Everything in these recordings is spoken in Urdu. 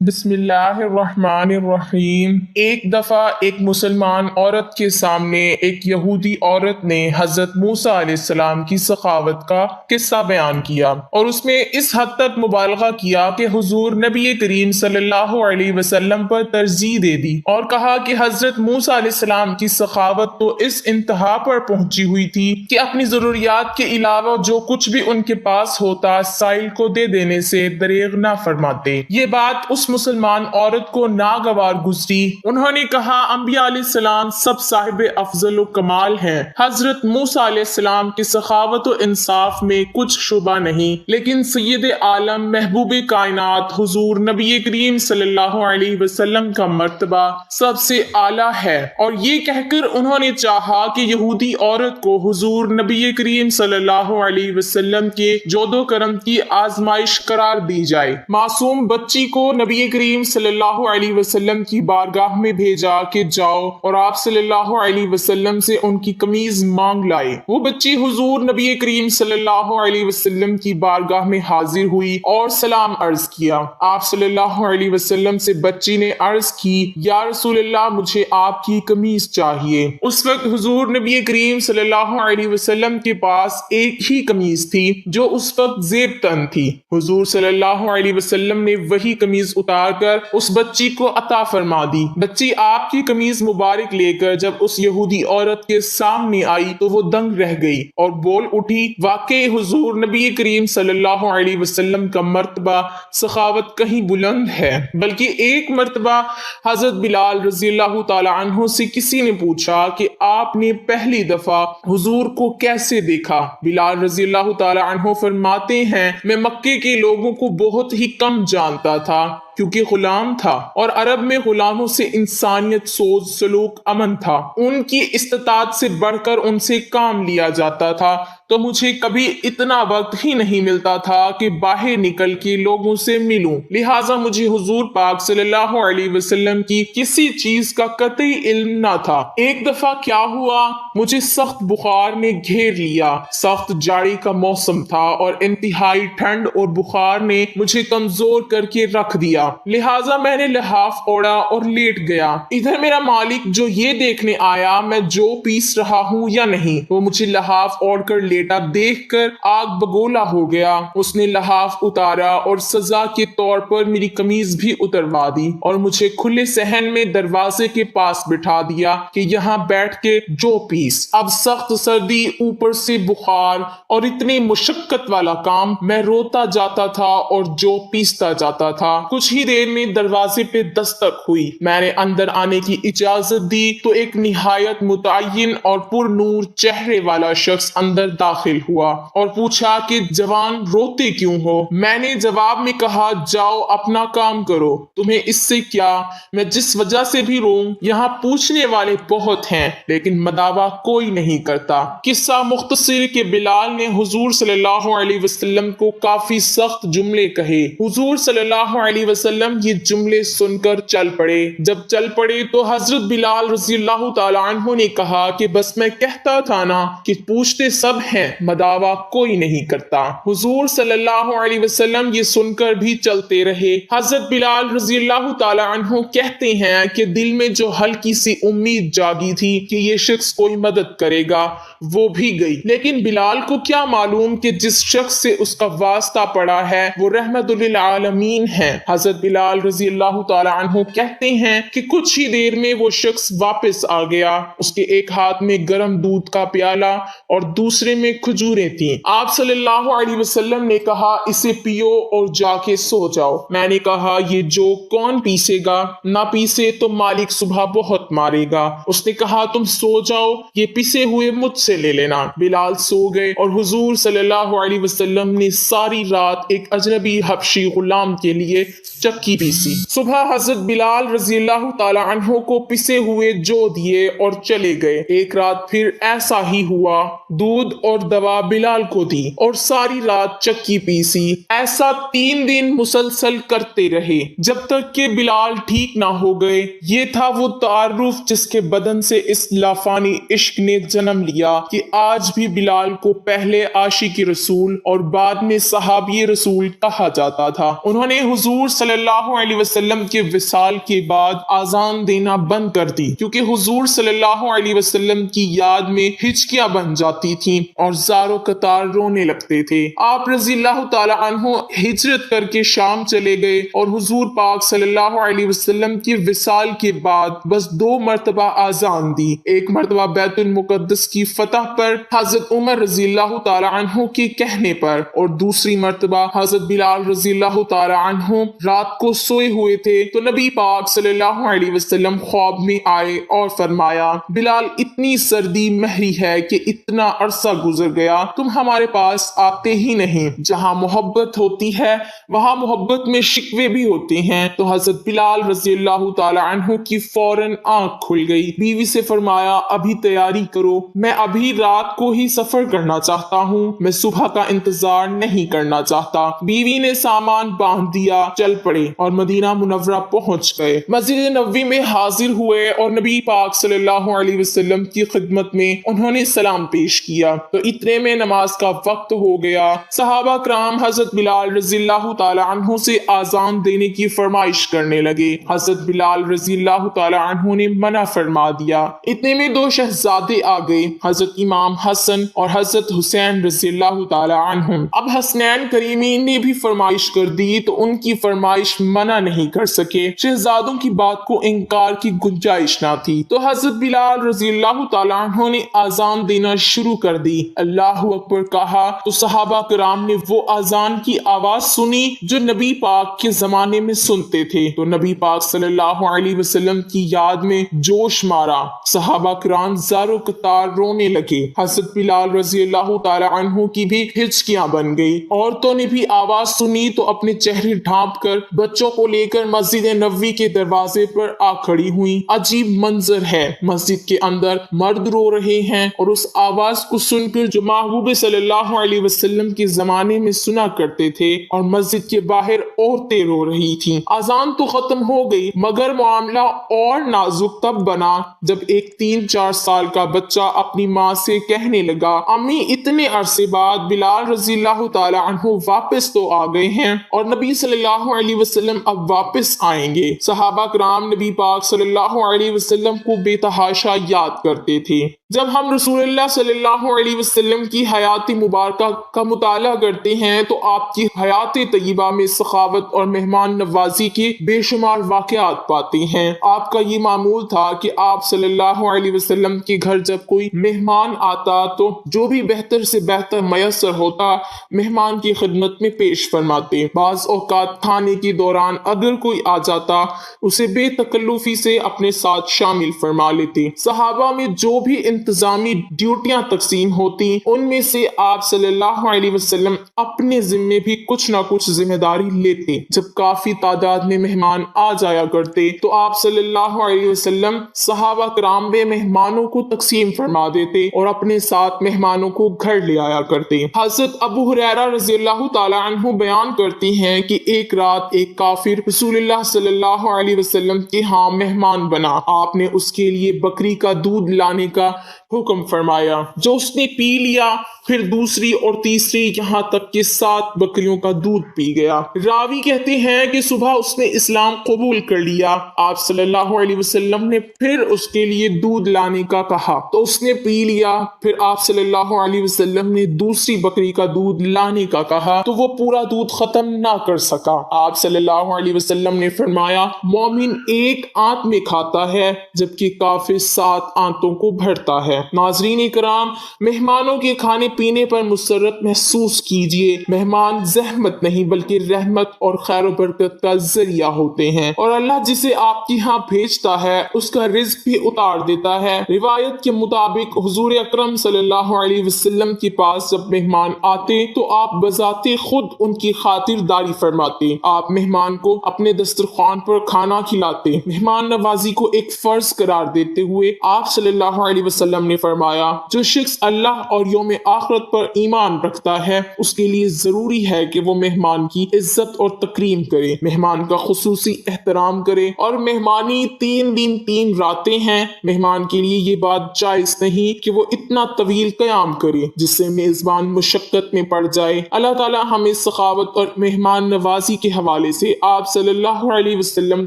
بسم اللہ الرحمن الرحیم۔ ایک دفعہ ایک مسلمان عورت کے سامنے ایک یہودی عورت نے حضرت موسیٰ علیہ السلام کی سخاوت کا قصہ بیان کیا اور اس میں اس حد تک مبالغہ کیا کہ حضور نبی کریم صلی اللہ علیہ وسلم پر ترجیح دے دی اور کہا کہ حضرت موسیٰ علیہ السلام کی سخاوت تو اس انتہا پر پہنچی ہوئی تھی کہ اپنی ضروریات کے علاوہ جو کچھ بھی ان کے پاس ہوتا سائل کو دے دینے سے دریغ نہ فرماتے۔ یہ بات اس مسلمان عورت کو ناگوار گزری۔ انہوں نے کہا انبیاء علیہ السلام سب صاحب افضل و کمال ہیں، حضرت موسیٰ علیہ السلام کی سخاوت و انصاف میں کچھ شبہ نہیں، لیکن سید عالم محبوب کائنات حضور نبی کریم صلی اللہ علیہ وسلم کا مرتبہ سب سے اعلیٰ ہے۔ اور یہ کہہ کر انہوں نے چاہا کہ یہودی عورت کو حضور نبی کریم صلی اللہ علیہ وسلم کے جود و کرم کی آزمائش قرار دی جائے۔ معصوم بچی کو نبی کریم صلی اللہ علیہ وسلم کی بارگاہ میں بھیجا کہ جاؤ اور آپ صلی اللہ علیہ وسلم سے ان کی قمیض مانگ لائے۔ وہ بچی حضور نبی کریم صلی اللہ علیہ وسلم کی بارگاہ میں حاضر ہوئی اور سلام عرض کیا۔ آپ صلی اللہ علیہ وسلم سے بچی نے عرض کی، یا رسول اللہ مجھے آپ کی قمیض چاہیے۔ اس وقت حضور نبی کریم صلی اللہ علیہ وسلم کے پاس ایک ہی قمیض تھی جو اس وقت زیب تن تھی۔ حضور صلی اللہ علیہ وسلم نے وہی قمیض اتار کر اس بچی کو عطا فرما دی۔ بچی آپ کی قمیض مبارک لے کر جب اس یہودی عورت کے سامنے آئی تو وہ دنگ رہ گئی اور بول اٹھی، واقعی حضور نبی کریم صلی اللہ علیہ وسلم کا مرتبہ سخاوت کہیں بلند ہے۔ بلکہ ایک مرتبہ حضرت بلال رضی اللہ تعالی عنہ سے کسی نے پوچھا کہ آپ نے پہلی دفعہ حضور کو کیسے دیکھا؟ بلال رضی اللہ تعالی عنہ فرماتے ہیں، میں مکے کے لوگوں کو بہت ہی کم جانتا تھا کیونکہ غلام تھا، اور عرب میں غلاموں سے انسانیت سوز سلوک امن تھا، ان کی استطاعت سے بڑھ کر ان سے کام لیا جاتا تھا، تو مجھے کبھی اتنا وقت ہی نہیں ملتا تھا کہ باہر نکل کے لوگوں سے ملوں، لہٰذا مجھے حضور پاک صلی اللہ علیہ وسلم کی کسی چیز کا قطعی علم نہ تھا۔ ایک دفعہ کیا ہوا، مجھے سخت بخار نے گھیر لیا، سخت جاڑی کا موسم تھا اور انتہائی ٹھنڈ اور بخار نے مجھے کمزور کر کے رکھ دیا، لہٰذا میں نے لحاف اوڑا اور لیٹ گیا۔ ادھر میرا مالک جو یہ دیکھنے آیا میں جو پیس رہا ہوں یا نہیں، وہ مجھے لحاف اوڑ کر لیٹا دیکھ کر آگ بگولا ہو گیا۔ اس نے لحاف اتارا اور سزا کے طور پر میری قمیض بھی اتروا دی اور مجھے کھلے صحن میں دروازے کے پاس بٹھا دیا کہ یہاں بیٹھ کے جو پیس۔ اب سخت سردی، اوپر سے بخار اور اتنی مشقت والا کام، میں روتا جاتا تھا اور جو پیستا جاتا تھا۔ کچھ ہی دیر میں دروازے پہ دستک ہوئی، میں نے اندر آنے کی اجازت دی تو ایک نہایت متعین اور پر نور چہرے والا شخص اندر داخل ہوا اور پوچھا کہ جوان روتے کیوں ہو؟ میں نے جواب میں کہا، جاؤ اپنا کام کرو، تمہیں اس سے کیا؟ میں جس وجہ سے بھی روؤں، یہاں پوچھنے والے بہت ہیں لیکن مداوا کوئی نہیں کرتا۔ قصہ مختصر کہ بلال نے حضور صلی اللہ علیہ وسلم کو کافی سخت جملے کہے۔ حضور صلی اللہ علیہ وسلم یہ جملے سن کر چل پڑے۔ جب چل پڑے تو حضرت بلال رضی اللہ تعالی عنہ نے کہا کہ بس میں کہتا تھا نا کہ پوچھتے سب ہیں، مداوا کوئی نہیں کرتا۔ حضور صلی اللہ علیہ وسلم یہ سن کر بھی چلتے رہے۔ حضرت بلال رضی اللہ تعالی عنہ کہتے ہیں کہ دل میں جو ہلکی سی امید جاگی تھی کہ یہ شخص کوئی مدد کرے گا وہ بھی گئی، لیکن بلال کو کیا معلوم کہ جس شخص سے اس کا واسطہ پڑا ہے وہ رحمت للعالمین ہے۔ حضرت بلال رضی اللہ تعالی عنہ کہتے ہیں کہ کچھ ہی دیر میں وہ شخص واپس آ گیا، اس کے ایک ہاتھ میں گرم دودھ کا پیالہ اور دوسرے میں کھجوریں تھیں۔ آپ صلی اللہ علیہ وسلم نے کہا، اسے پیو اور جا کے سو جاؤ۔ میں نے کہا، یہ جو کون پیسے گا؟ نہ پیسے تو مالک صبح بہت مارے گا۔ اس نے کہا، تم سو جاؤ، یہ پیسے ہوئے مجھ سے لے لینا۔ بلال سو گئے اور حضور صلی اللہ علیہ وسلم نے ساری رات ایک اجنبی حبشی غلام کے لیے چکی پیسی۔ صبح حضرت بلال رضی اللہ تعالی عنہ کو پسے ہوئے جو دیے اور چلے گئے۔ ایک رات پھر ایسا ہی ہوا، دودھ اور اور دوا بلال کو دی اور ساری رات چکی پیسی۔ ایسا 3 دن مسلسل کرتے رہے جب تک کہ بلال ٹھیک نہ ہو گئے۔ یہ تھا وہ تعارف جس کے بدن سے اس لافانی عشق نے جنم لیا کہ آج بھی بلال کو پہلے عاشق رسول اور بعد میں صحابی رسول کہا جاتا تھا۔ انہوں نے حضور صلی اللہ علیہ وسلم کے وصال کے بعد آذان دینا بند کر دی، کیونکہ حضور صلی اللہ علیہ وسلم کی یاد میں ہچکیاں بن جاتی تھیں اور زار و قطار رونے لگتے تھے۔ آپ رضی اللہ تعالی عنہ ہجرت کر کے شام چلے گئے اور حضور پاک صلی اللہ علیہ وسلم کی وصال کے بعد بس 2 مرتبہ آذان دی، ایک مرتبہ بیت المقدس کی فتح پر حضرت عمر رضی اللہ تعالی عنہ کے کہنے پر، اور دوسری مرتبہ حضرت بلال رضی اللہ تعالی عنہ رات کو سوئے ہوئے تھے تو نبی پاک صلی اللہ علیہ وسلم خواب میں آئے اور فرمایا، بلال اتنی سردی مہری ہے کہ اتنا عرصہ گزر گیا تم ہمارے پاس آتے ہی نہیں۔ جہاں محبت ہوتی ہے وہاں محبت میں شکوے بھی ہوتے ہیں۔ تو حضرت بلال رضی اللہ تعالی عنہ کی فوراً آنکھ کھل گئی۔ بیوی سے فرمایا، ابھی تیاری کرو، میں ابھی رات کو ہی سفر کرنا چاہتا ہوں، میں صبح کا انتظار نہیں کرنا چاہتا۔ بیوی نے سامان باندھ دیا، چل پڑے اور مدینہ منورہ پہنچ گئے۔ مسجد نبوی میں حاضر ہوئے اور نبی پاک صلی اللہ علیہ وسلم کی خدمت میں انہوں نے سلام پیش کیا تو اتنے میں نماز کا وقت ہو گیا۔ صحابہ کرام حضرت بلال رضی اللہ تعالی عنہ سے آذان دینے کی فرمائش کرنے لگے۔ حضرت بلال رضی اللہ تعالی عنہ نے منع فرما دیا۔ اتنے میں 2 شہزادے آ گئے، حضرت امام حسن اور حضرت حسین رضی اللہ تعالی عنہ۔ اب حسنین کریمین نے بھی فرمائش کر دی تو ان کی فرمائش منع نہیں کر سکے، شہزادوں کی بات کو انکار کی گنجائش نہ تھی۔ تو حضرت بلال رضی اللہ تعالی عنہ نے آذان دینا شروع کر دی، اللہ اکبر کہا تو صحابہ کرام نے وہ آذان کی آواز سنی جو نبی پاک کے زمانے میں سنتے تھے تو نبی پاک صلی اللہ علیہ وسلم کی یاد میں جوش مارا، صحابہ کرام زار و قطار رونے لگے۔ حضرت بلال رضی اللہ تعالی عنہ کی بھی ہچکیاں بن گئی۔ عورتوں نے بھی آواز سنی تو اپنے چہرے ڈھانپ کر بچوں کو لے کر مسجد نبوی کے دروازے پر آ کھڑی ہوئی۔ عجیب منظر ہے، مسجد کے اندر مرد رو رہے ہیں اور اس آواز کو سن کر جو محبوب صلی اللہ علیہ وسلم کے زمانے میں سنا کرتے تھے، اور مسجد کے باہر عورتیں رو رہی تھیں۔ اذان تو ختم ہو گئی مگر معاملہ اور نازک تب بنا جب ایک 3-4 سال کا بچہ اپنی ماں سے کہنے لگا، امی اتنے عرصے بعد بلال رضی اللہ تعالی عنہ واپس تو آ گئے ہیں اور نبی صلی اللہ علیہ وسلم اب واپس آئیں گے۔ صحابہ کرام نبی پاک صلی اللہ علیہ وسلم کو بے تحاشا یاد کرتے تھے۔ جب ہم رسول اللہ صلی اللہ علیہ وسلم کی حیات مبارکہ کا مطالعہ کرتے ہیں تو آپ کی حیات طیبہ میں سخاوت اور مہمان نوازی کے بے شمار واقعات پاتے ہیں۔ آپ کا یہ معمول تھا کہ آپ صلی اللہ علیہ وسلم کے گھر جب کوئی مہمان آتا تو جو بھی بہتر سے بہتر میسر ہوتا مہمان کی خدمت میں پیش فرماتے۔ بعض اوقات کھانے کے دوران اگر کوئی آ جاتا اسے بے تکلفی سے اپنے ساتھ شامل فرما لیتے۔ صحابہ میں جو بھی انتظامی ڈیوٹیاں تقسیم ہوتی ان میں سے آپ صلی اللہ علیہ وسلم اپنے ذمے بھی کچھ نہ کچھ ذمہ داری لیتے۔ جب کافی تعداد میں مہمان آ جایا کرتے تو آپ صلی اللہ علیہ وسلم صحابہ کرام میں مہمانوں کو تقسیم فرما دیتے اور اپنے ساتھ مہمانوں کو گھر لے آیا کرتے۔ حضرت ابو ہریرہ رضی اللہ تعالی عنہ بیان کرتے ہیں کہ ایک رات ایک کافر رسول اللہ صلی اللہ علیہ وسلم کے ہاں مہمان بنا۔ آپ نے اس کے لیے بکری کا دودھ لانے کا حکم فرمایا جو اس نے پی لیا، پھر دوسری اور تیسری یہاں تک کہ 7 بکریوں کا دودھ پی گیا۔ راوی کہتے ہیں کہ صبح اس نے اسلام قبول کر لیا۔ آپ صلی اللہ علیہ وسلم نے پھر اس کے لیے دودھ لانے کا کہا تو اس نے پی لیا، پھر آپ صلی اللہ علیہ وسلم نے دوسری بکری کا دودھ لانے کا کہا تو وہ پورا دودھ ختم نہ کر سکا۔ آپ صلی اللہ علیہ وسلم نے فرمایا، مومن ایک آنت میں کھاتا ہے جبکہ کافر 7 آنتوں کو بھرتا ہے۔ ناظرین کرام، مہمانوں کے کھانے پینے پر مسرت محسوس کیجئے۔ مہمان زحمت نہیں بلکہ رحمت اور خیر و برکت کا ذریعہ ہوتے ہیں، اور اللہ جسے آپ کی ہاں بھیجتا ہے اس کا رزق بھی اتار دیتا ہے۔ روایت کے مطابق حضور اکرم صلی اللہ علیہ وسلم کے پاس جب مہمان آتے تو آپ بذات خود ان کی خاطرداری فرماتے۔ آپ مہمان کو اپنے دسترخوان پر کھانا کھلاتے۔ مہمان نوازی کو ایک فرض قرار دیتے ہوئے آپ صلی اللہ علیہ وسلم وسلم نے فرمایا جو شخص اللہ اور یوم آخرت پر ایمان رکھتا ہے اس کے لیے ضروری ہے کہ وہ مہمان کی عزت اور تکریم کرے، مہمان کا خصوصی احترام کرے، اور مہمانی 3 دن 3 راتیں ہیں۔ مہمان کے لیے یہ بات جائز نہیں کہ وہ اتنا طویل قیام کرے جس سے میزبان مشقت میں پڑ جائے۔ اللہ تعالی ہمیں سخاوت اور مہمان نوازی کے حوالے سے آپ صلی اللہ علیہ وسلم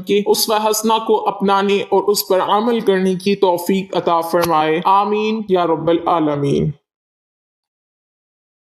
کے اسوہ حسنہ کو اپنانے اور اس پر عمل کرنے کی توفیق عطا فرمائے، آمین یا رب العالمین۔